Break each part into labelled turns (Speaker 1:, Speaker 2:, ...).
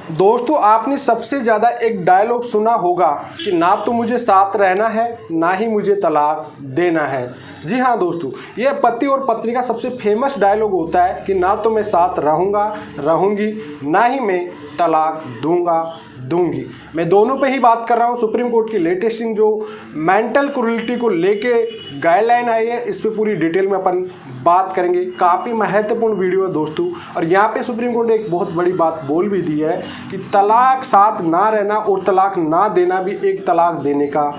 Speaker 1: दोस्तों आपने सबसे ज़्यादा एक डायलॉग सुना होगा कि ना तो मुझे साथ रहना है ना ही मुझे तलाक देना है। जी हाँ दोस्तों, यह पति और पत्नी का सबसे फेमस डायलॉग होता है कि ना तो मैं साथ रहूँगा रहूँगी ना ही मैं तलाक दूंगा दूंगी। मैं दोनों पे ही बात कर रहा हूँ। सुप्रीम कोर्ट की लेटेस्टिंग जो मेंटल क्रूरल्टी को लेके गाइडलाइन आई है, इस पे पूरी डिटेल में अपन बात करेंगे। काफ़ी महत्वपूर्ण वीडियो है दोस्तों। और यहाँ पे सुप्रीम कोर्ट ने एक बहुत बड़ी बात बोल भी दी है कि तलाक साथ ना रहना और तलाक ना देना भी एक तलाक देने का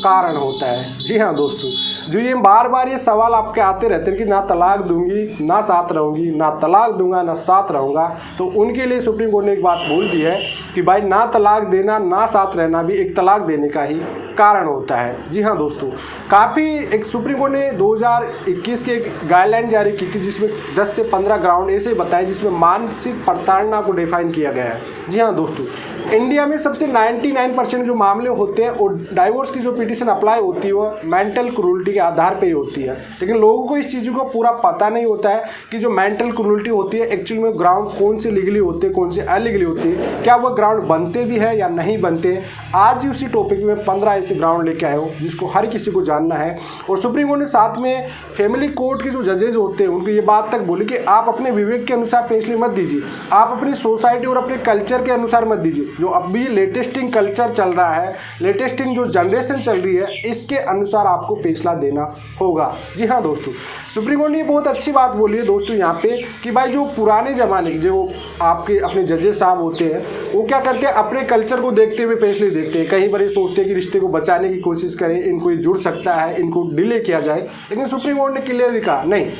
Speaker 1: कारण होता है। जी हाँ दोस्तों, जो ये बार बार ये सवाल आपके आते रहते हैं कि ना तलाक दूंगी ना साथ रहूंगी, ना तलाक दूंगा ना साथ रहूंगा, तो उनके लिए सुप्रीम कोर्ट ने एक बात बोल दी है कि भाई ना तलाक देना ना साथ रहना भी एक तलाक देने का ही कारण होता है। जी हाँ दोस्तों, काफ़ी एक सुप्रीम कोर्ट ने 2021 के एक गाइडलाइन जारी की थी जिसमें 10 से 15 ग्राउंड ऐसे बताए जिसमें मानसिक प्रताड़ना को डिफाइन किया गया है। जी हाँ दोस्तों, इंडिया में सबसे 99% जो मामले होते हैं और डाइवोर्स की जो पिटीशन अप्लाई होती है वो मेंटल क्रूरल्टी के आधार पे ही होती है। लेकिन लोगों को इस चीज़ों को पूरा पता नहीं होता है कि जो मेंटल क्रूरल्टी होती है एक्चुअल में ग्राउंड कौन से लीगली होते हैं कौन से अलीगली होते हैं, क्या वो ग्राउंड बनते भी है या नहीं बनते। आज ही उसी टॉपिक में 15 ऐसे ग्राउंड लेके आए हो जिसको हर किसी को जानना है। और सुप्रीम कोर्ट ने साथ में फैमिली कोर्ट के जो जजेज होते हैं उनको ये बात तक बोली कि आप अपने विवेक के अनुसार फैसले मत दीजिए, आप अपनी सोसाइटी और अपने कल्चर के अनुसार मत दीजिए। जो अभी लेटेस्टिंग कल्चर चल रहा है, लेटेस्टिंग जो जनरेशन चल रही है, इसके अनुसार आपको फैसला देना होगा। जी हाँ दोस्तों, सुप्रीम कोर्ट ने बहुत अच्छी बात बोली है दोस्तों यहाँ पे कि भाई जो पुराने ज़माने के जो आपके अपने जजेस साहब होते हैं वो क्या करते हैं, अपने कल्चर को देखते हुए फैसले देते हैं। कहीं बार ये सोचते हैं कि रिश्ते को बचाने की कोशिश करें, इनको ये जुड़ सकता है, इनको डिले किया जाए। लेकिन सुप्रीम कोर्ट ने क्लियरली कहा नहीं,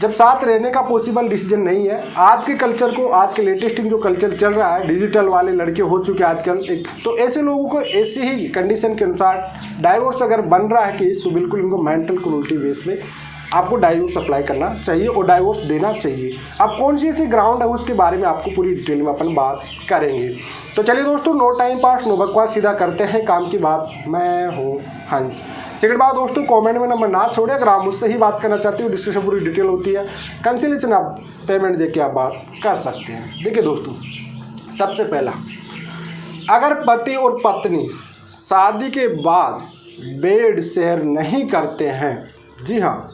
Speaker 1: जब साथ रहने का पॉसिबल डिसीजन नहीं है, आज के कल्चर को, आज के लेटेस्टिंग जो कल्चर चल रहा है, डिजिटल वाले लड़के हो चुके हैं आजकल एक, तो ऐसे लोगों को ऐसी ही कंडीशन के अनुसार डाइवोर्स अगर बन रहा है केस तो बिल्कुल इनको मेंटल क्रूरल्टी बेस पे आपको डाइवोर्स अप्लाई करना चाहिए और डाइवोर्स देना चाहिए। अब कौन सी ऐसी ग्राउंड है उसके बारे में आपको पूरी डिटेल में अपन बात करेंगे। तो चलिए दोस्तों, नो टाइम पास नो बकवास, सीधा करते हैं काम की बात। मैं हूँ हंस। सेकंड बात दोस्तों, कमेंट में नंबर ना छोड़े, अगर आप मुझसे ही बात करना चाहते हो, डिस्क्रिप्शन पूरी डिटेल होती है, कंसल्टेशन आप पेमेंट दे के आप बात कर सकते हैं। देखिए दोस्तों, सबसे पहला, अगर पति और पत्नी शादी के बाद बेड शेयर नहीं करते हैं, जी हाँ,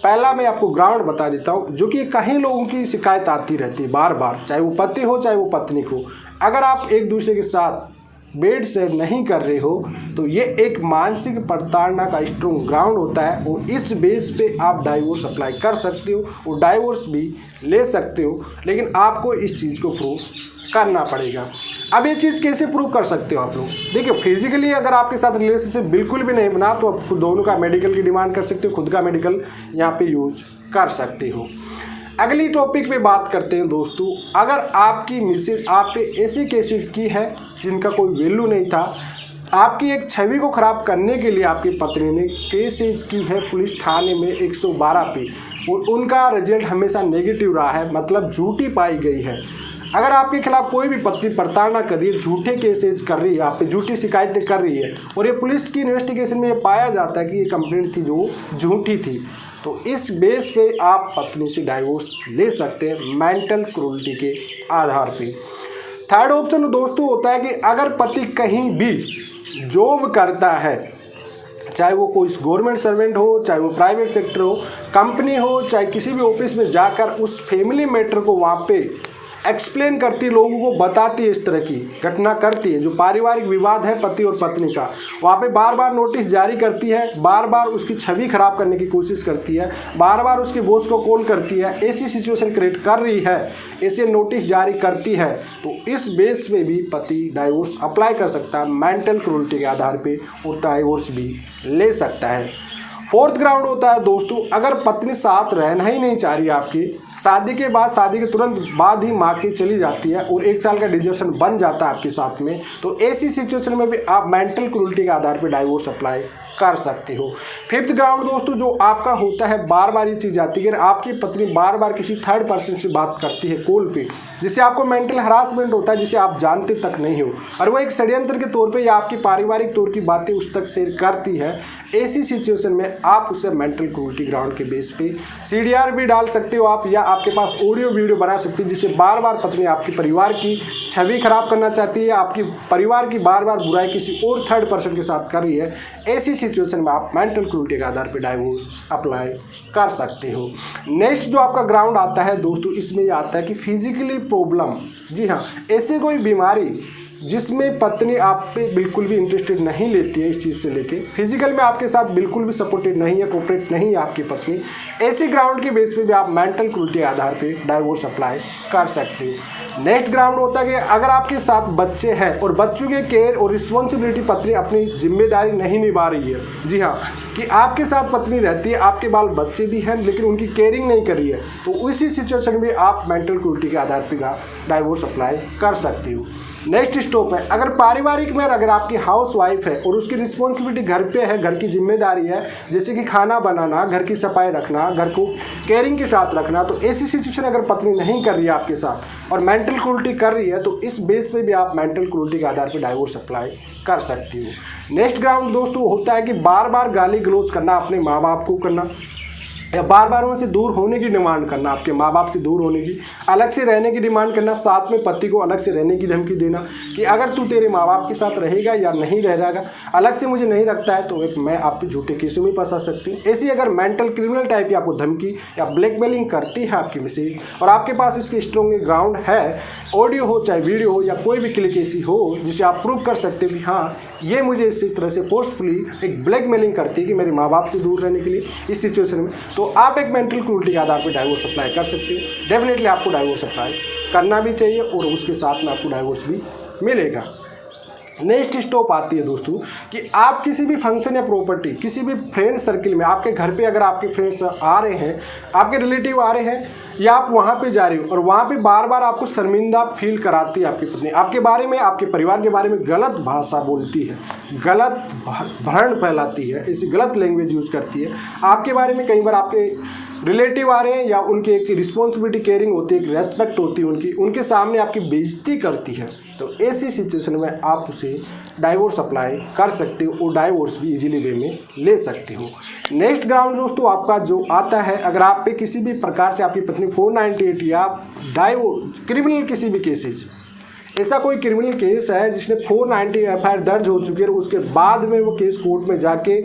Speaker 1: पहला मैं आपको ग्राउंड बता देता हूँ जो कि कई लोगों की शिकायत आती रहती है बार बार, चाहे वो पति हो चाहे वो पत्नी हो। अगर आप एक दूसरे के साथ बेड शेयर नहीं कर रहे हो तो ये एक मानसिक प्रताड़ना का स्ट्रॉन्ग ग्राउंड होता है और इस बेस पे आप डाइवोर्स अप्लाई कर सकते हो और डाइवोर्स भी ले सकते हो। लेकिन आपको इस चीज़ को प्रूव करना पड़ेगा। अब ये चीज़ कैसे प्रूव कर सकते हो आप लोग? देखिए, फिजिकली अगर आपके साथ रिलेशनशिप बिल्कुल भी नहीं बना तो आप दोनों का मेडिकल की डिमांड कर सकते हो, खुद का मेडिकल यहाँ पे यूज कर सकते हो। अगली टॉपिक पे बात करते हैं दोस्तों, अगर आपकी मिसेज आप पे ऐसे केसेस की है जिनका कोई वैल्यू नहीं था, आपकी एक छवि को ख़राब करने के लिए आपकी पत्नी ने केसेस की है पुलिस थाने में 112 पे और उनका रिजल्ट हमेशा नेगेटिव रहा है, मतलब झूठी पाई गई है। अगर आपके खिलाफ कोई भी पत्नी प्रताड़ना कर रही है, झूठे केसेस कर रही है, आप पे झूठी शिकायतें कर रही है और ये पुलिस की इन्वेस्टिगेशन में ये पाया जाता है कि ये कंप्लेंट थी जो झूठी थी, तो इस बेस पे आप पत्नी से डाइवोर्स ले सकते हैं मेंटल क्रूरल्टी के आधार पे। थर्ड ऑप्शन दोस्तों होता है कि अगर पति कहीं भी जॉब करता है, चाहे वो कोई गवर्नमेंट सर्वेंट हो, चाहे वो प्राइवेट सेक्टर हो, कंपनी हो, चाहे किसी भी ऑफिस में जाकर उस फैमिली मैटर को वहाँ पे एक्सप्लेन करती है, लोगों को बताती है, इस तरह की घटना करती है, जो पारिवारिक विवाद है पति और पत्नी का, वहाँ पे बार बार नोटिस जारी करती है, बार बार उसकी छवि खराब करने की कोशिश करती है, बार बार उसके बॉस को कॉल करती है, ऐसी सिचुएशन क्रिएट कर रही है, ऐसे नोटिस जारी करती है, तो इस बेस पे भी पति डाइवोर्स अप्लाई कर सकता है मेंटल क्रूरल्टी के आधार पे और डाइवोर्स भी ले सकता है। फोर्थ ग्राउंड होता है दोस्तों, अगर पत्नी साथ रहना ही नहीं चाह रही आपकी, शादी के बाद, शादी के तुरंत बाद ही माँ की चली जाती है और 1 साल का डिवोर्स बन जाता है आपके साथ में, तो ऐसी सिचुएशन में भी आप मेंटल क्रूरल्टी के आधार पर डाइवोर्स अप्लाई कर सकते हो। फिफ्थ ग्राउंड दोस्तों जो आपका होता है, बार बार ये चीज़ आती है कि आपकी पत्नी बार बार किसी थर्ड पर्सन से बात करती है कॉल पे, जिससे आपको मेंटल हरासमेंट होता है, जिसे आप जानते तक नहीं हो, और वो एक षड्यंत्र के तौर पे या आपकी पारिवारिक तौर की बातें उस तक शेयर करती है। ऐसी सिचुएशन में आप उसे मेंटल क्रूरटी ग्राउंड के बेस पे CDR भी डाल सकते हो आप, या आपके पास ऑडियो वीडियो बना सकती है, जिससे बार बार पत्नी आपके परिवार की छवि खराब करना चाहती है, आपकी परिवार की बार बार बुराई किसी और थर्ड पर्सन के साथ कर रही है। ऐसी सिचुएशन में आप मेंटल क्रूरटी के आधार पर डाइवोर्स अप्लाई कर सकते हो। नेक्स्ट जो आपका ग्राउंड आता है दोस्तों, इसमें यह आता है कि फिजिकली प्रॉब्लम। जी हाँ, ऐसे कोई बीमारी जिसमें पत्नी आप पे बिल्कुल भी इंटरेस्टेड नहीं लेती है, इस चीज़ से लेके फिजिकल में आपके साथ बिल्कुल भी सपोर्टेड नहीं है, कोऑपरेट नहीं है आपकी पत्नी, ऐसे ग्राउंड के बेस पे भी आप मेंटल क्रूरटी के आधार पे डाइवोर्स अप्लाई कर सकते हो। नेक्स्ट ग्राउंड होता है कि अगर आपके साथ बच्चे हैं और बच्चों के केयर और रिस्पॉन्सिबिलिटी पत्नी अपनी जिम्मेदारी नहीं निभा रही है। जी हाँ, कि आपके साथ पत्नी रहती है, आपके बाल बच्चे भी हैं, लेकिन उनकी केयरिंग नहीं कर रही है, तो उसी सिचुएशन में आप मेंटल क्रूरटी के आधार पर डाइवोर्स अप्लाई कर सकती हो। नेक्स्ट स्टॉप है, अगर पारिवारिक में अगर आपकी हाउस वाइफ है और उसकी रिस्पॉन्सिबिलिटी घर पे है, घर की जिम्मेदारी है, जैसे कि खाना बनाना, घर की सफाई रखना, घर को केयरिंग के साथ रखना, तो ऐसी सिचुएशन अगर पत्नी नहीं कर रही है आपके साथ और मेंटल क्रूरटी कर रही है, तो इस बेस पे भी आप मेंटल क्रूरटी के आधार पर डाइवोर्स अप्लाई कर सकती हो। नेक्स्ट ग्राउंड दोस्तों होता है कि बार बार गाली गलौज करना अपने माँ बाप को करना, या बार बार उनसे दूर होने की डिमांड करना, आपके माँ बाप से दूर होने की, अलग से रहने की डिमांड करना, साथ में पति को अलग से रहने की धमकी देना कि अगर तू तेरे माँ बाप के साथ रहेगा या नहीं रहेगा, अलग से मुझे नहीं रखता है तो एक मैं आप पे झूठे केसों में फंसा सकती हूँ। ऐसी अगर मेंटल क्रिमिनल टाइप की आपको धमकी या ब्लैकमेलिंग करती है आपकी मैसेज, और आपके पास इसके स्ट्रॉन्ग ग्राउंड है, ऑडियो हो चाहे वीडियो हो या कोई भी क्लिक ऐसी हो जिसे आप प्रूव कर सकते हो कि हाँ ये मुझे इसी तरह से फोर्सफुली एक ब्लैकमेलिंग करती है कि मेरे माँ बाप से दूर रहने के लिए इस सिचुएशन में, तो आप एक मेंटल क्रूरटी के आधार पर डाइवोर्स अप्लाई कर सकते हो। डेफिनेटली आपको डाइवोर्स अप्लाई करना भी चाहिए और उसके साथ में आपको डाइवोर्स भी मिलेगा। नेक्स्ट स्टॉप आती है दोस्तों कि आप किसी भी फंक्शन या प्रॉपर्टी, किसी भी फ्रेंड सर्किल में, आपके घर पे अगर आपके फ्रेंड्स आ रहे हैं, आपके रिलेटिव आ रहे हैं, या आप वहाँ पे जा रहे हो और वहाँ पे बार बार आपको शर्मिंदा फील कराती है आपकी पत्नी, आपके बारे में, आपके परिवार के बारे में गलत भाषा बोलती है, गलत भ्रम फैलाती है, ऐसी गलत लैंग्वेज यूज करती है आपके बारे में, कई बार आपके रिलेटिव आ रहे हैं या उनकी एक रिस्पॉन्सिबिलिटी केयरिंग होती है, एक रेस्पेक्ट होती है उनके सामने आपकी बेइज्जती करती है, तो ऐसी सिचुएशन में आप उसे डाइवोर्स अप्लाई कर सकते हो और डाइवोर्स भी इजीली वे में ले सकते हो। नेक्स्ट ग्राउंड दोस्तों आपका जो आता है, अगर आप पे किसी भी प्रकार से आपकी पत्नी 498 या डाइवोर्स क्रिमिनल किसी भी केसेज, ऐसा कोई क्रिमिनल केस है जिसने 490 FIR दर्ज हो चुकी है और उसके बाद में वो केस कोर्ट में जाके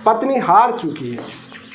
Speaker 1: पत्नी हार चुकी है,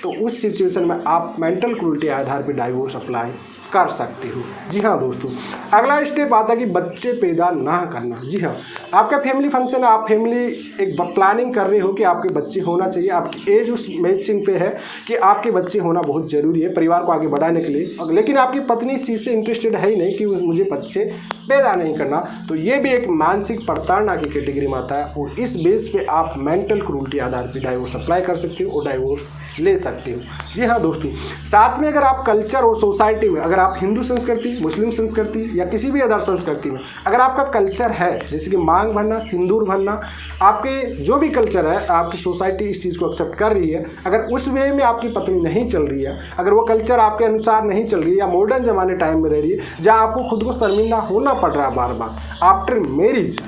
Speaker 1: तो उस सिचुएशन में आप मेंटल क्रूरटी आधार पर डाइवोर्स अप्लाई कर सकते हो। जी हाँ दोस्तों, अगला स्टेप आता है कि बच्चे पैदा ना करना। जी हाँ, आपका फैमिली फंक्शन है, आप फैमिली एक प्लानिंग कर रहे हो कि आपके बच्चे होना चाहिए, आपकी एज उस मैचिंग पे है कि आपके बच्चे होना बहुत ज़रूरी है परिवार को आगे बढ़ाने के लिए, लेकिन आपकी पत्नी इस चीज़ से इंटरेस्टेड है ही नहीं कि मुझे बच्चे पैदा नहीं करना, तो ये भी एक मानसिक प्रताड़ना की कैटेगरी में आता है और इस बेस पे आप मेंटल क्रूरटी आधार पर डाइवोर्स अप्लाई कर सकते हो और डाइवोर्स ले सकते हो। जी हाँ दोस्तों, साथ में अगर आप कल्चर और सोसाइटी में, अगर आप हिंदू संस्कृति, मुस्लिम संस्कृति या किसी भी अदर संस्कृति में अगर आपका कल्चर है, जैसे कि मांग भरना, सिंदूर भरना, आपके जो भी कल्चर है, आपकी सोसाइटी इस चीज़ को एक्सेप्ट कर रही है, अगर उस वे में आपकी पत्नी नहीं चल रही है, अगर वो कल्चर आपके अनुसार नहीं चल रही है या मॉडर्न ज़माने टाइम में रह रही है जहाँ आपको खुद को शर्मिंदा होना पड़ रहा है बार बार आफ्टर मैरिज,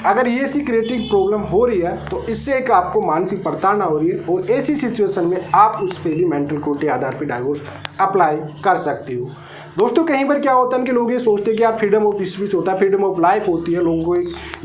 Speaker 1: अगर ये सी क्रिएटिव प्रॉब्लम हो रही है तो इससे एक आपको मानसिक प्रताड़ना हो रही है और ऐसी सिचुएशन में आप उस पर भी मेंटल क्रूरटी आधार पर डाइवोर्स अप्लाई कर सकती हो। दोस्तों कहीं पर क्या होता है कि लोग ये सोचते हैं कि यार फ्रीडम ऑफ स्पीच होता है, फ्रीडम ऑफ लाइफ होती है, लोगों को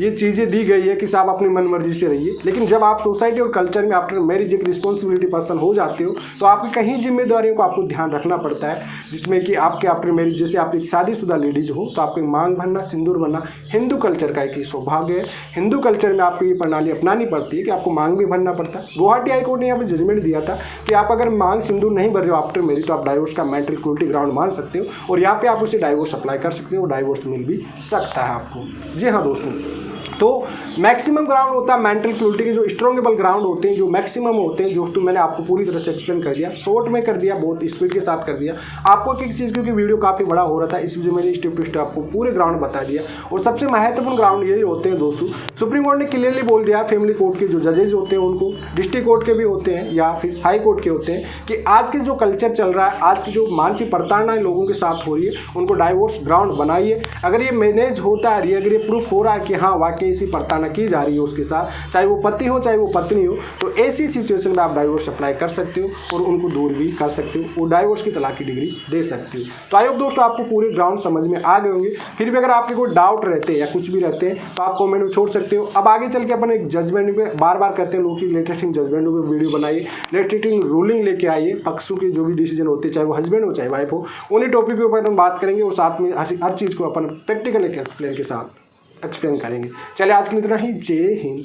Speaker 1: ये चीज़ें दी गई है कि साहब अपनी मन मर्जी से रहिए, लेकिन जब आप सोसाइटी और कल्चर में आफ्टर मैरिज एक रिस्पॉन्सिबिलिटी पर्सन हो जाते हो तो आपकी कहीं जिम्मेदारियों को आपको ध्यान रखना पड़ता है, जिसमें कि आपके आफ्टर मैरिज, जैसे आप एक शादीशुदा लेडीज हो तो आपको मांग भरना, सिंदूर भरना हिंदू कल्चर का एक सौभाग्य है। हिंदू कल्चर में आपको ये प्रणाली अपनानी पड़ती है कि आपको मांग भी भरना पड़ता है। गुवाहाटी हाईकोर्ट ने यहाँ पर जजमेंट दिया था कि आप अगर मांग सिंदूर नहीं भर रहे हो आफ्टर मैरिज तो आप डाइवोर्स का मेंटल क्रूरटी ग्राउंड मान सकते हो और यहाँ पे आप उसे डाइवोर्स अप्लाई कर सकते हो, डाइवोर्स मिल भी सकता है आपको। जी हाँ दोस्तों, तो मैक्सिमम ग्राउंड होता है मेंटल क्रूल्टी के, जो स्ट्रॉन्गेबल ग्राउंड होते हैं, जो मैक्सिमम होते हैं, जो तो मैंने आपको पूरी तरह से एक्सप्लेन कर दिया, शॉर्ट में कर दिया, बहुत स्पीड के साथ कर दिया आपको एक चीज़, क्योंकि वीडियो काफ़ी बड़ा हो रहा था, इस वजह मैंने स्टेप टू स्टेप आपको पूरे ग्राउंड बता दिया। और सबसे महत्वपूर्ण ग्राउंड यही होते हैं दोस्तों, सुप्रीम कोर्ट ने क्लियरली बोल दिया फैमिली कोर्ट के जो जजेज होते हैं उनको, डिस्ट्रिक्ट कोर्ट के भी होते हैं या फिर हाई कोर्ट के होते हैं, कि आज के जो कल्चर चल रहा है, आज की जो मानसिक प्रताड़ना लोगों के साथ हो रही है, उनको डाइवोर्स ग्राउंड बनाइए। अगर ये मैनेज होता है, अगर ये प्रूफ हो रहा है कि हाँ वाकई ऐसी प्रताड़ना की जा रही है उसके साथ, चाहे वो पति हो चाहे वो पत्नी हो, तो ऐसी सिचुएशन में आप डाइवोर्स अप्लाई कर सकते हो और उनको दूर भी कर सकते हो, वो डाइवोर्स की तलाक की डिग्री दे सकते हो। तो आई होप दोस्तों आपको पूरे ग्राउंड समझ में आ गए होंगे। फिर भी अगर आपके कोई डाउट रहते हैं या कुछ भी रहते हैं तो आप कमेंट में छोड़ सकते हो। अब आगे चल के अपन एक जजमेंट पे बार बार कहते हैं लोग कि लेटेस्ट जजमेंट पे वीडियो बनाइए, लेटेस्ट रूलिंग लेके आइए, पक्षों के जो भी डिसीजन होते हैं, चाहे वो हस्बैंड हो चाहे वाइफ हो, उन्हीं टॉपिक के ऊपर हम बात करेंगे और साथ में हर चीज़ को अपन प्रैक्टिकल एक्सप्लेन के साथ एक्सप्लेन करेंगे। चलिए आज के लिए इतना ही। जय हिंद।